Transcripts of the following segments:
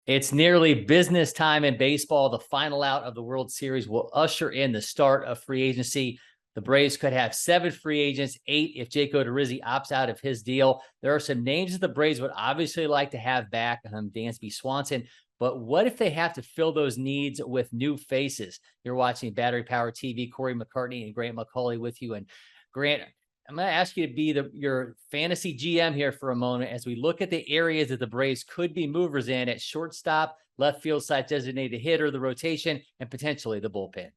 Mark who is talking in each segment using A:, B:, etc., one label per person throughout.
A: It's nearly business time in baseball. The final out of the World Series will usher in the start of free agency. The Braves could have 7 free agents, 8 if Jake Odorizzi opts out of his deal. There are some names that the Braves would obviously like to have back, Dansby Swanson. But what if they have to fill those needs with new faces? You're watching Battery Power TV, Cory McCartney and Grant McAuley with you. And Grant, I'm going to ask you to be your fantasy GM here for a moment as we look at the areas that the Braves could be movers in at shortstop, left field side designated hitter, the rotation, and potentially the bullpen.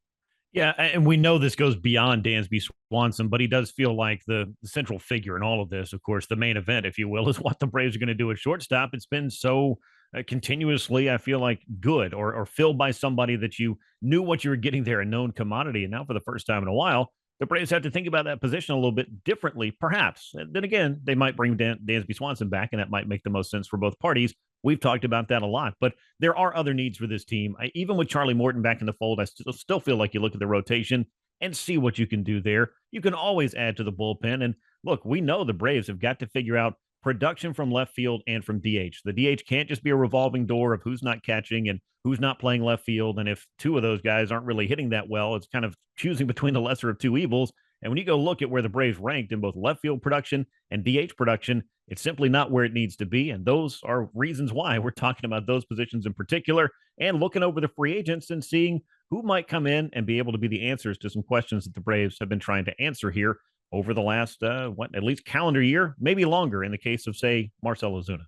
B: Yeah, and we know this goes beyond Dansby Swanson, but he does feel like the central figure in all of this. Of course, the main event, if you will, is what the Braves are going to do at shortstop. It's been so continuously, I feel like, good or filled by somebody that you knew what you were getting there, a known commodity. And now, for the first time in a while, the Braves have to think about that position a little bit differently, perhaps. And then again, they might bring Dansby Swanson back, and that might make the most sense for both parties. We've talked about that a lot, but there are other needs for this team. Even with Charlie Morton back in the fold, I still feel like you look at the rotation and see what you can do there. You can always add to the bullpen. And look, we know the Braves have got to figure out production from left field and from DH. The DH can't just be a revolving door of who's not catching and who's not playing left field. And if two of those guys aren't really hitting that well, it's kind of choosing between the lesser of two evils. And when you go look at where the Braves ranked in both left field production and DH production, it's simply not where it needs to be. And those are reasons why we're talking about those positions in particular and looking over the free agents and seeing who might come in and be able to be the answers to some questions that the Braves have been trying to answer here over the last, at least calendar year, maybe longer in the case of, say, Marcell Ozuna.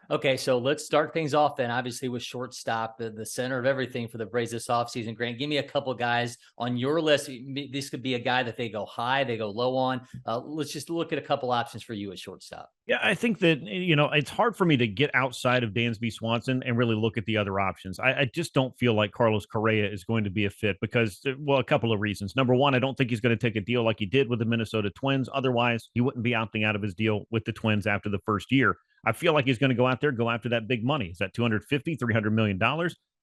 A: Okay, so let's start things off then, obviously, with shortstop, the center of everything for the Braves this offseason. Grant, give me a couple guys on your list. This could be a guy that they go high, they go low on. Let's just look at a couple options for you at shortstop.
B: Yeah, I think that, it's hard for me to get outside of Dansby Swanson and really look at the other options. I just don't feel like Carlos Correa is going to be a fit because, well, a couple of reasons. Number one, I don't think he's going to take a deal like he did with the Minnesota Twins. Otherwise, he wouldn't be opting out of his deal with the Twins after the first year. I feel like he's going to go out there, go after that big money. Is that $250, $300 million?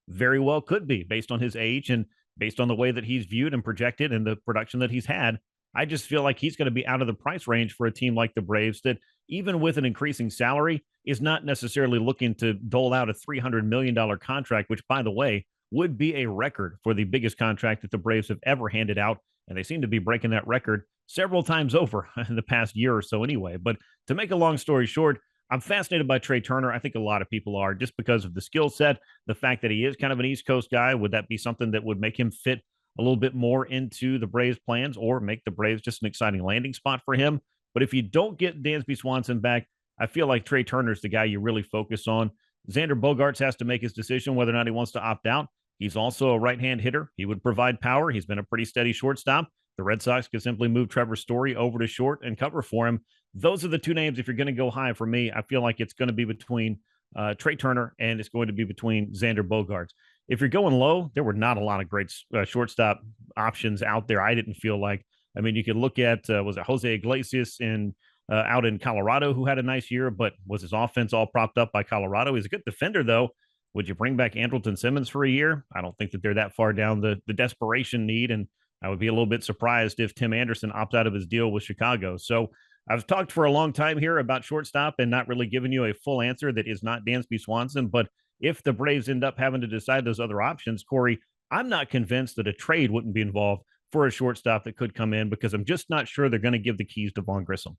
B: Very well could be based on his age and based on the way that he's viewed and projected and the production that he's had. I just feel like he's going to be out of the price range for a team like the Braves that, even with an increasing salary, is not necessarily looking to dole out a $300 million contract, which, by the way, would be a record for the biggest contract that the Braves have ever handed out. And they seem to be breaking that record several times over in the past year or so anyway. But to make a long story short, I'm fascinated by Trey Turner. I think a lot of people are, just because of the skill set, the fact that he is kind of an East Coast guy. Would that be something that would make him fit a little bit more into the Braves' plans or make the Braves just an exciting landing spot for him? But if you don't get Dansby Swanson back, I feel like Trey Turner's the guy you really focus on. Xander Bogaerts has to make his decision whether or not he wants to opt out. He's also a right-hand hitter. He would provide power. He's been a pretty steady shortstop. The Red Sox could simply move Trevor Story over to short and cover for him. Those are the two names. If you're going to go high for me, I feel like it's going to be between Trey Turner and it's going to be between Xander Bogaerts. If you're going low, there were not a lot of great shortstop options out there. I didn't feel like. I mean, you could look at, was it Jose Iglesias out in Colorado, who had a nice year, but was his offense all propped up by Colorado? He's a good defender, though. Would you bring back Andrelton Simmons for a year? I don't think that they're that far down the desperation need, and I would be a little bit surprised if Tim Anderson opts out of his deal with Chicago. So I've talked for a long time here about shortstop and not really giving you a full answer that is not Dansby Swanson, but if the Braves end up having to decide those other options, Corey, I'm not convinced that a trade wouldn't be involved for a shortstop that could come in, because I'm just not sure they're going to give the keys to Vaughn Grissom.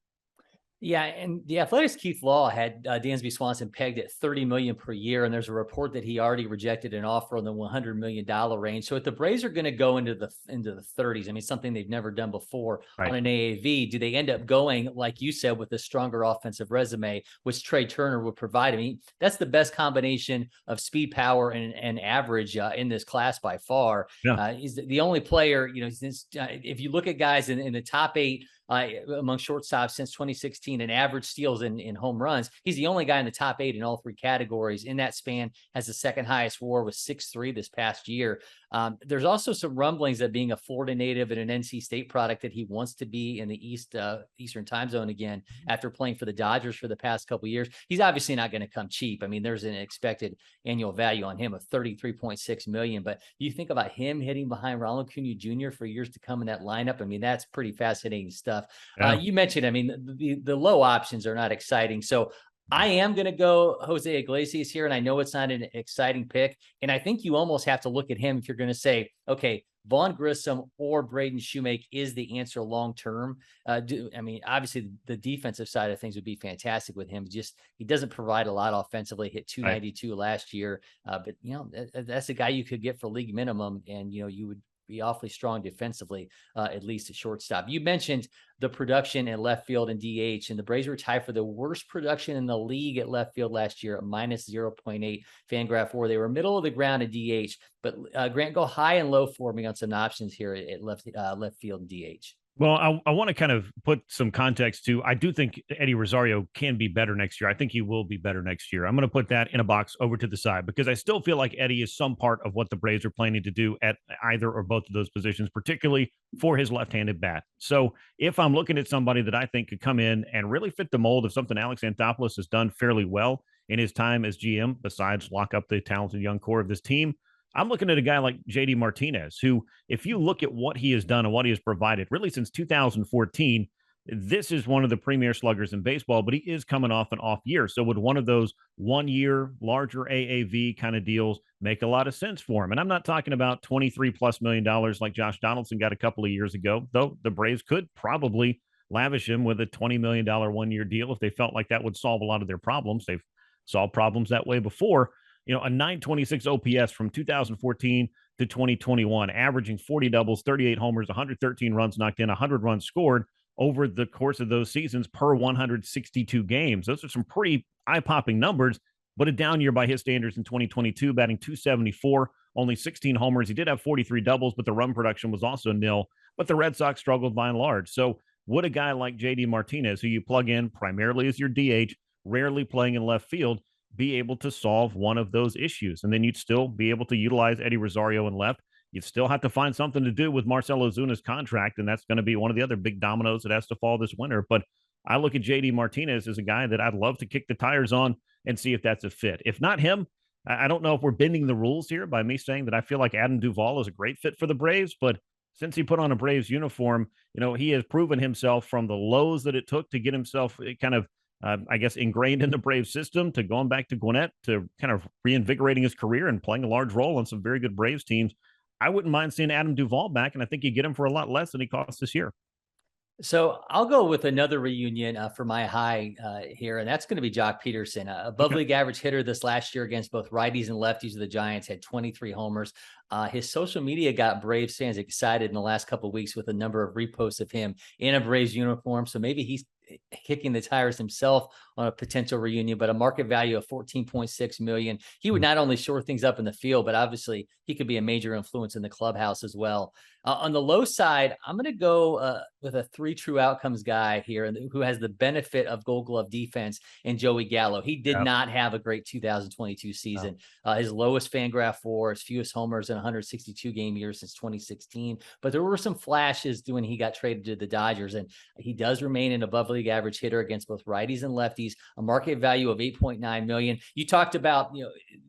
A: Yeah, and the Athletics' Keith Law had Dansby Swanson pegged at $30 million per year, and there's a report that he already rejected an offer in the $100 million range. So if the Braves are going to go into the 30s, I mean, something they've never done before on an AAV, do they end up going, like you said, with a stronger offensive resume, which Trey Turner would provide? I mean, that's the best combination of speed, power, and average in this class by far.
B: Yeah.
A: He's the only player, if you look at guys in the top 8 among shortstops since 2016 and average steals in home runs, he's the only guy in the top 8 in all 3 categories. In that span, has the second highest WAR with 6.3 this past year. There's also some rumblings that, being a Florida native and an NC State product, that he wants to be in the Eastern time zone again after playing for the Dodgers for the past couple of years. He's obviously not going to come cheap. I mean, there's an expected annual value on him of $33.6 million. But you think about him hitting behind Ronald Acuna Jr. for years to come in that lineup. I mean, that's pretty fascinating stuff.
B: Yeah.
A: You mentioned, I mean, the low options are not exciting. So I am going to go Jose Iglesias here, and I know it's not an exciting pick. And I think you almost have to look at him if you're going to say, okay, Vaughn Grissom or Braden Shoemake is the answer long term. I mean, obviously the defensive side of things would be fantastic with him. Just he doesn't provide a lot offensively. Hit 292 last year, but that's a guy you could get for league minimum, and you would be awfully strong defensively, at least at shortstop. You mentioned the production at left field and DH, and the Braves were tied for the worst production in the league at left field last year at minus 0.8 Fangraph WAR. They were middle of the ground at DH, but Grant, go high and low for me on some options here at left field and DH.
B: Well, I want to kind of put some context to, I do think Eddie Rosario can be better next year. I think he will be better next year. I'm going to put that in a box over to the side because I still feel like Eddie is some part of what the Braves are planning to do at either or both of those positions, particularly for his left-handed bat. So if I'm looking at somebody that I think could come in and really fit the mold of something Alex Anthopoulos has done fairly well in his time as GM, besides lock up the talented young core of this team, I'm looking at a guy like JD Martinez, who, if you look at what he has done and what he has provided, really since 2014, this is one of the premier sluggers in baseball, but he is coming off an off year. So would one of those 1 year larger AAV kind of deals make a lot of sense for him? And I'm not talking about $23+ million like Josh Donaldson got a couple of years ago, though the Braves could probably lavish him with a $20 million 1 year deal if they felt like that would solve a lot of their problems. They've solved problems that way before. A 926 OPS from 2014 to 2021, averaging 40 doubles, 38 homers, 113 runs knocked in, 100 runs scored over the course of those seasons per 162 games. Those are some pretty eye-popping numbers, but a down year by his standards in 2022, batting 274, only 16 homers. He did have 43 doubles, but the run production was also nil. But the Red Sox struggled by and large. So would a guy like JD Martinez, who you plug in primarily as your DH, rarely playing in left field, be able to solve one of those issues? And then you'd still be able to utilize Eddie Rosario in left. You'd still have to find something to do with Marcell Ozuna's contract, and that's going to be one of the other big dominoes that has to fall this winter. But I look at JD Martinez as a guy that I'd love to kick the tires on and see if that's a fit. If not him, I don't know if we're bending the rules here by me saying that I feel like Adam Duvall is a great fit for the Braves, but since he put on a Braves uniform, he has proven himself from the lows that it took to get himself kind of I guess, ingrained in the Braves system, to going back to Gwinnett, to kind of reinvigorating his career and playing a large role on some very good Braves teams. I wouldn't mind seeing Adam Duvall back, and I think you get him for a lot less than he costs this year.
A: So I'll go with another reunion for my high here, and that's going to be Jock Peterson, above league average hitter this last year against both righties and lefties of the Giants, had 23 homers. His social media got Braves fans excited in the last couple of weeks with a number of reposts of him in a Braves uniform. So maybe he's kicking the tires himself on a potential reunion, but a market value of 14.6 million. He would not only shore things up in the field, but obviously he could be a major influence in the clubhouse as well. On the low side, I'm going to go with a 3 true outcomes guy here who has the benefit of Gold Glove defense, and Joey Gallo. He did not have a great 2022 season. His lowest Fangraph WAR, his fewest homers in 162 game years since 2016. But there were some flashes when he got traded to the Dodgers, and he does remain an above league average hitter against both righties and lefties, a market value of 8.9 million. You talked about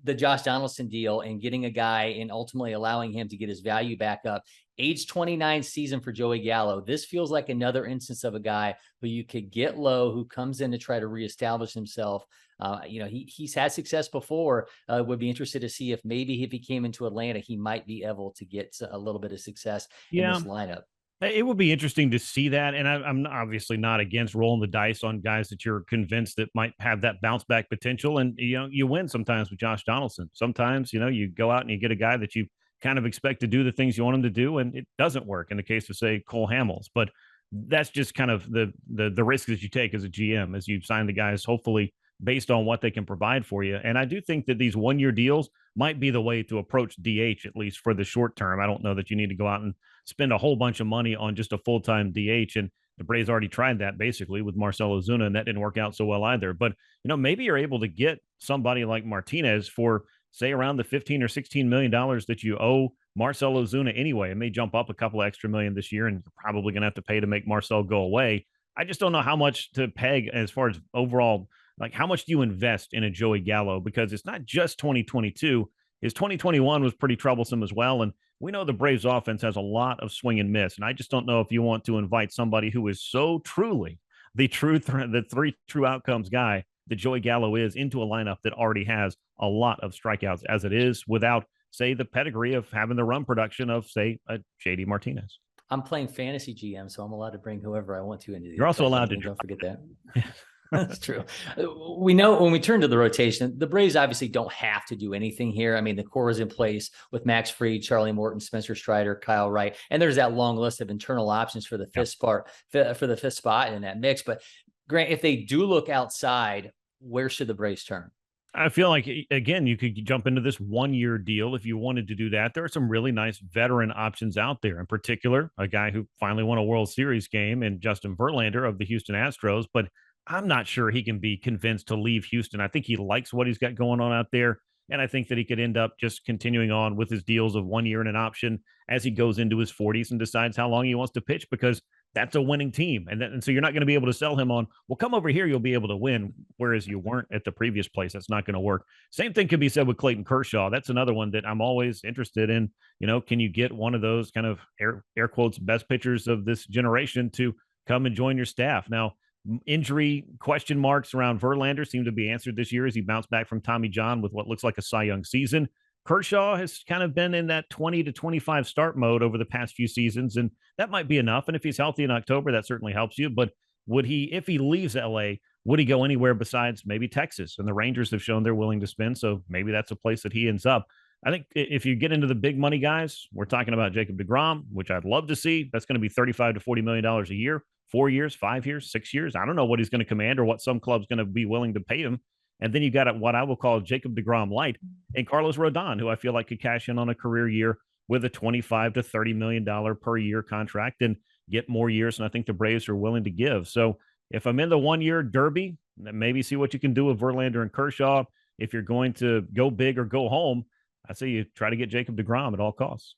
A: the Josh Donaldson deal and getting a guy and ultimately allowing him to get his value back up. Age 29 season for Joey Gallo. This feels like another instance of a guy who you could get low, who comes in to try to reestablish himself. He's had success before. Would be interested to see if maybe if he came into Atlanta, he might be able to get a little bit of success in this lineup.
B: It would be interesting to see that. And I'm obviously not against rolling the dice on guys that you're convinced that might have that bounce back potential. And, you win sometimes with Josh Donaldson. Sometimes, you go out and you get a guy that you kind of expect to do the things you want him to do, and it doesn't work in the case of, say, Cole Hamels. But that's just kind of the risk that you take as a GM, as you sign the guys, hopefully based on what they can provide for you. And I do think that these 1 year deals might be the way to approach DH, at least for the short term. I don't know that you need to go out and spend a whole bunch of money on just a full-time DH. And the Braves already tried that basically with Marcell Ozuna, and that didn't work out so well either. But, maybe you're able to get somebody like Martinez for, say, around the $15 or $16 million that you owe Marcell Ozuna anyway. It may jump up a couple extra million this year, and you're probably going to have to pay to make Marcell go away. I just don't know how much to peg as far as overall, like how much do you invest in a Joey Gallo? Because it's not just 2022. His 2021 was pretty troublesome as well. And we know the Braves offense has a lot of swing and miss. And I just don't know if you want to invite somebody who is so truly the 3 true outcomes guy that Joey Gallo is into a lineup that already has a lot of strikeouts as it is, without, say, the pedigree of having the run production of, say, a JD Martinez.
A: I'm playing fantasy GM, so I'm allowed to bring whoever I want to into the
B: You're also allowed to.
A: Don't forget that. That's true. We know when we turn to the rotation, the Braves obviously don't have to do anything here. I mean, the core is in place with Max Fried, Charlie Morton, Spencer Strider, Kyle Wright, and there's that long list of internal options for the fifth spot in that mix. But Grant, if they do look outside, where should the Braves turn?
B: I feel like, again, you could jump into this 1-year deal if you wanted to do that. There are some really nice veteran options out there, in particular, a guy who finally won a World Series game in Justin Verlander of the Houston Astros, but I'm not sure he can be convinced to leave Houston. I think he likes what he's got going on out there. And I think that he could end up just continuing on with his deals of 1 year and an option as he goes into his 40s and decides how long he wants to pitch, because that's a winning team. And so you're not going to be able to sell him on, well, come over here, you'll be able to win, whereas you weren't at the previous place. That's not going to work. Same thing could be said with Clayton Kershaw. That's another one that I'm always interested in. Can you get one of those kind of air quotes best pitchers of this generation to come and join your staff? Now, injury question marks around Verlander seem to be answered this year as he bounced back from Tommy John with what looks like a Cy Young season. Kershaw has kind of been in that 20 to 25 start mode over the past few seasons, and that might be enough. And if he's healthy in October, that certainly helps you. But would he, if he leaves LA, would he go anywhere besides maybe Texas? And the Rangers have shown they're willing to spend, so maybe that's a place that he ends up. I think if you get into the big money guys, we're talking about Jacob deGrom, which I'd love to see. That's going to be $35 to $40 million a year, 4 years, 5 years, 6 years. I don't know what he's going to command or what some club's going to be willing to pay him. And then you got what I will call Jacob deGrom light and Carlos Rodon, who I feel like could cash in on a career year with a $25 to $30 million per year contract and get more years. And I think the Braves are willing to give. So if I'm in the 1 year derby, then maybe see what you can do with Verlander and Kershaw. If you're going to go big or go home, I say you try to get Jacob deGrom at all costs.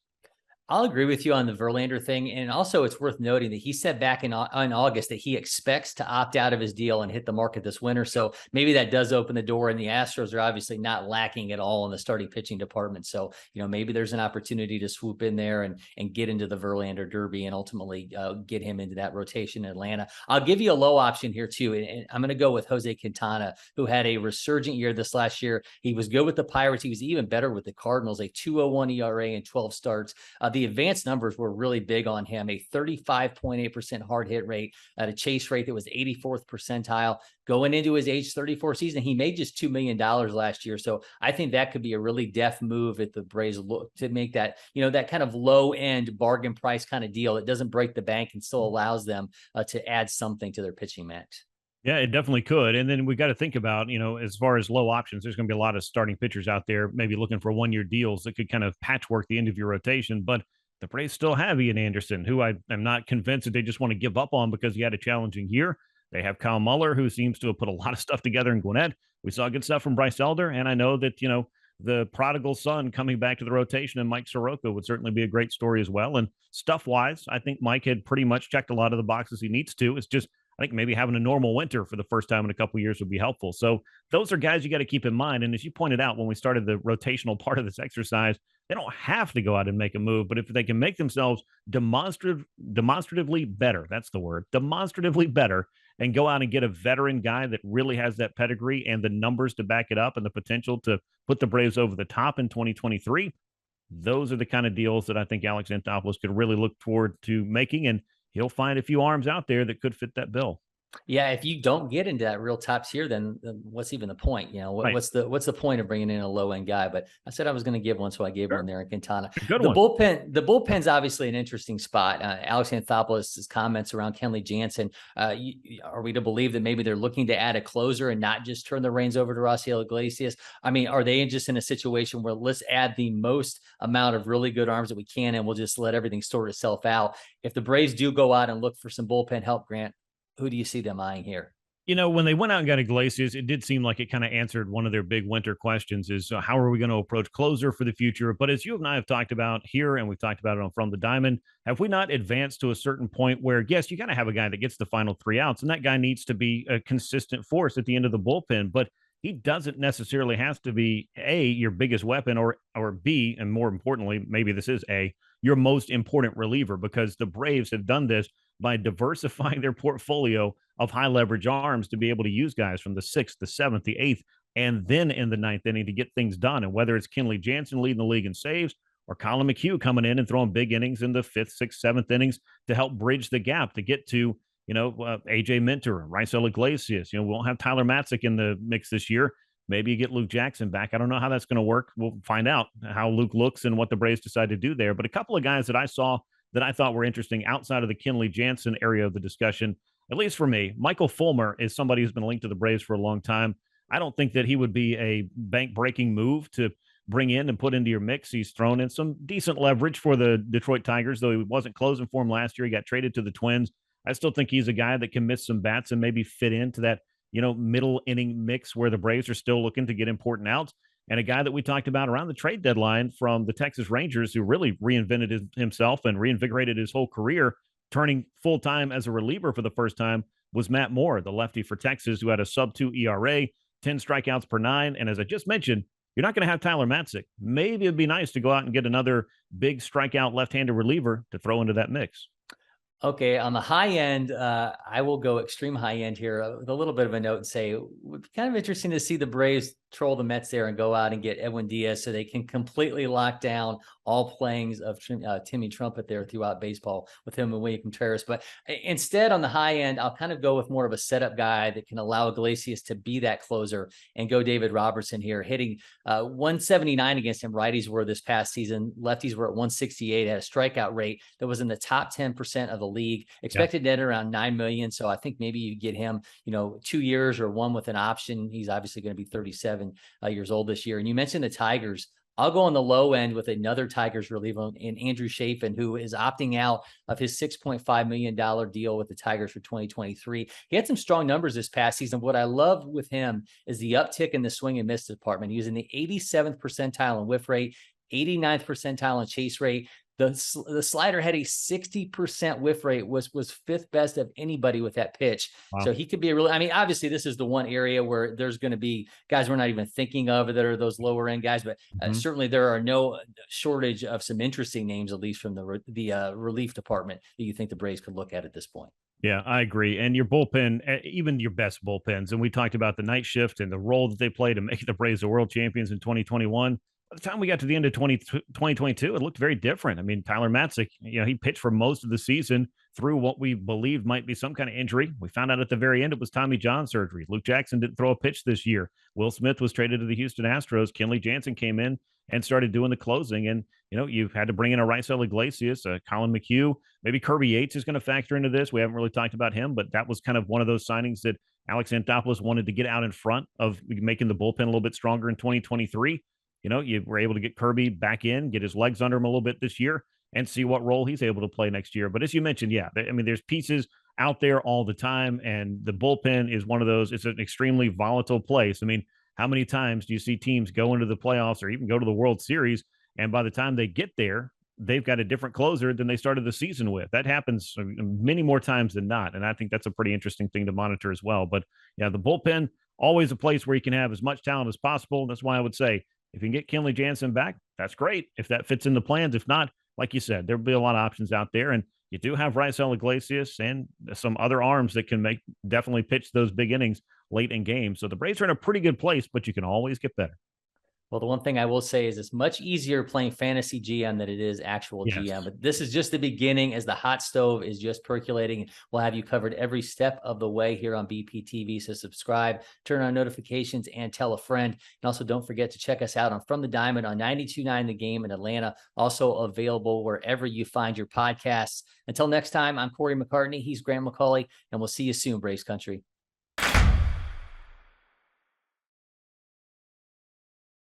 A: I'll agree with you on the Verlander thing. And also it's worth noting that he said back in August that he expects to opt out of his deal and hit the market this winter. So maybe that does open the door, and the Astros are obviously not lacking at all in the starting pitching department. So, maybe there's an opportunity to swoop in there and get into the Verlander derby and ultimately get him into that rotation in Atlanta. I'll give you a low option here too. And I'm going to go with Jose Quintana, who had a resurgent year this last year. He was good with the Pirates. He was even better with the Cardinals, a 2.01 ERA and 12 starts. The advanced numbers were really big on him, a 35.8% hard hit rate at a chase rate that was 84th percentile going into his age 34 season. He made just $2 million last year. So I think that could be a really deft move if the Braves look to make that, that kind of low end bargain price kind of deal. It doesn't break the bank and still allows them to add something to their pitching mix.
B: Yeah, it definitely could. And then we got to think about, as far as low options, there's going to be a lot of starting pitchers out there, maybe looking for 1 year deals that could kind of patchwork the end of your rotation. But the Braves still have Ian Anderson, who I am not convinced that they just want to give up on because he had a challenging year. They have Kyle Muller, who seems to have put a lot of stuff together in Gwinnett. We saw good stuff from Bryce Elder. And I know that, the prodigal son coming back to the rotation and Mike Soroka would certainly be a great story as well. And stuff-wise, I think Mike had pretty much checked a lot of the boxes he needs to. It's just, I think maybe having a normal winter for the first time in a couple of years would be helpful. So those are guys you got to keep in mind. And as you pointed out, when we started the rotational part of this exercise, they don't have to go out and make a move, but if they can make themselves demonstratively better, that's the word, demonstratively better, and go out and get a veteran guy that really has that pedigree and the numbers to back it up and the potential to put the Braves over the top in 2023, those are the kind of deals that I think Alex Anthopoulos could really look forward to making, and he'll find a few arms out there that could fit that bill.
A: Yeah, if you don't get into that real top tier, then what's even the point?
B: Right.
A: What's the point of bringing in a low end guy? But I said I was going to give one, so I gave one there in Quintana.
B: Good
A: the
B: one.
A: Bullpen's obviously an interesting spot. Alex Anthopoulos' comments around Kenley Jansen. Are we to believe that maybe they're looking to add a closer and not just turn the reins over to Raisel Iglesias? I mean, are they just in a situation where let's add the most amount of really good arms that we can, and we'll just let everything sort itself out? If the Braves do go out and look for some bullpen help, Grant, who do you see them eyeing here?
B: When they went out and got Iglesias, it did seem like it kind of answered one of their big winter questions is how are we going to approach closer for the future? But as you and I have talked about here, and we've talked about it on From the Diamond, have we not advanced to a certain point where, yes, you got to have a guy that gets the final 3 outs, and that guy needs to be a consistent force at the end of the bullpen, but he doesn't necessarily have to be A, your biggest weapon, or B, and more importantly, maybe this is A, your most important reliever, because the Braves have done this by diversifying their portfolio of high leverage arms to be able to use guys from the 6th, the 7th, the 8th, and then in the 9th inning to get things done. And whether it's Kenley Jansen leading the league in saves or Colin McHugh coming in and throwing big innings in the 5th, 6th, 7th innings to help bridge the gap to get to, AJ Minter, Raisel Iglesias. We won't have Tyler Matzik in the mix this year. Maybe you get Luke Jackson back. I don't know how that's going to work. We'll find out how Luke looks and what the Braves decide to do there. But a couple of guys that I saw that I thought were interesting outside of the Kenley Jansen area of the discussion, at least for me, Michael Fulmer is somebody who's been linked to the Braves for a long time. I don't think that he would be a bank-breaking move to bring in and put into your mix. He's thrown in some decent leverage for the Detroit Tigers, though he wasn't closing for him last year. He got traded to the Twins. I still think he's a guy that can miss some bats and maybe fit into that, middle inning mix where the Braves are still looking to get important outs. And a guy that we talked about around the trade deadline from the Texas Rangers, who really reinvented himself and reinvigorated his whole career, turning full-time as a reliever for the first time, was Matt Moore, the lefty for Texas, who had a sub-2 ERA, 10 strikeouts per 9. And as I just mentioned, you're not going to have Tyler Matzik. Maybe it'd be nice to go out and get another big strikeout left-handed reliever to throw into that mix.
A: Okay, on the high end, I will go extreme high end here with a little bit of a note and say it would be kind of interesting to see the Braves troll the Mets there and go out and get Edwin Diaz so they can completely lock down all playings of Timmy Trumpet there throughout baseball with him and William Contreras. But instead, on the high end, I'll kind of go with more of a setup guy that can allow Iglesias to be that closer and go David Robertson here, hitting 179 against him. Righties were this past season. Lefties were at 168, had a strikeout rate that was in the top 10% of the league, expected net around $9 million. So I think maybe you get him, 2 years or one with an option. He's obviously going to be 37 years old this year. And you mentioned the Tigers. I'll go on the low end with another Tigers reliever in Andrew Chafin, who is opting out of his $6.5 million deal with the Tigers for 2023. He had some strong numbers this past season. What I love with him is the uptick in the swing and miss department. He was in the 87th percentile in whiff rate, 89th percentile in chase rate. The slider had a 60% whiff rate, was fifth best of anybody with that pitch. Wow. So he could be obviously this is the one area where there's going to be guys we're not even thinking of that are those lower end guys, but certainly there are no shortage of some interesting names, at least from the relief department, that you think the Braves could look at this point.
B: Yeah, I agree. And your bullpen, even your best bullpens, and we talked about the night shift and the role that they play to make the Braves the world champions in 2021. By the time we got to the end of 2022, it looked very different. I mean, Tyler Matzik, he pitched for most of the season through what we believed might be some kind of injury. We found out at the very end it was Tommy John surgery. Luke Jackson didn't throw a pitch this year. Will Smith was traded to the Houston Astros. Kenley Jansen came in and started doing the closing. And, you've had to bring in a Raisel Iglesias, Colin McHugh. Maybe Kirby Yates is going to factor into this. We haven't really talked about him, but that was kind of one of those signings that Alex Anthopoulos wanted to get out in front of making the bullpen a little bit stronger in 2023. You were able to get Kirby back in, get his legs under him a little bit this year, and see what role he's able to play next year. But as you mentioned, there's pieces out there all the time, and the bullpen is one of those. It's an extremely volatile place. How many times do you see teams go into the playoffs or even go to the World Series, and by the time they get there, they've got a different closer than they started the season with? That happens many more times than not, and I think that's a pretty interesting thing to monitor as well. But, the bullpen, always a place where you can have as much talent as possible. That's why I would say, if you can get Kenley Jansen back, that's great. If that fits in the plans, if not, like you said, there'll be a lot of options out there. And you do have Raisel Iglesias and some other arms that can definitely pitch those big innings late in games. So the Braves are in a pretty good place, but you can always get better.
A: Well, the one thing I will say is it's much easier playing fantasy GM than it is actual GM. But this is just the beginning, as the hot stove is just percolating. We'll have you covered every step of the way here on BPTV. So subscribe, turn on notifications, and tell a friend. And also don't forget to check us out on From the Diamond on 92.9 The Game in Atlanta. Also available wherever you find your podcasts. Until next time, I'm Cory McCartney. He's Grant McAuley, and we'll see you soon, Braves Country.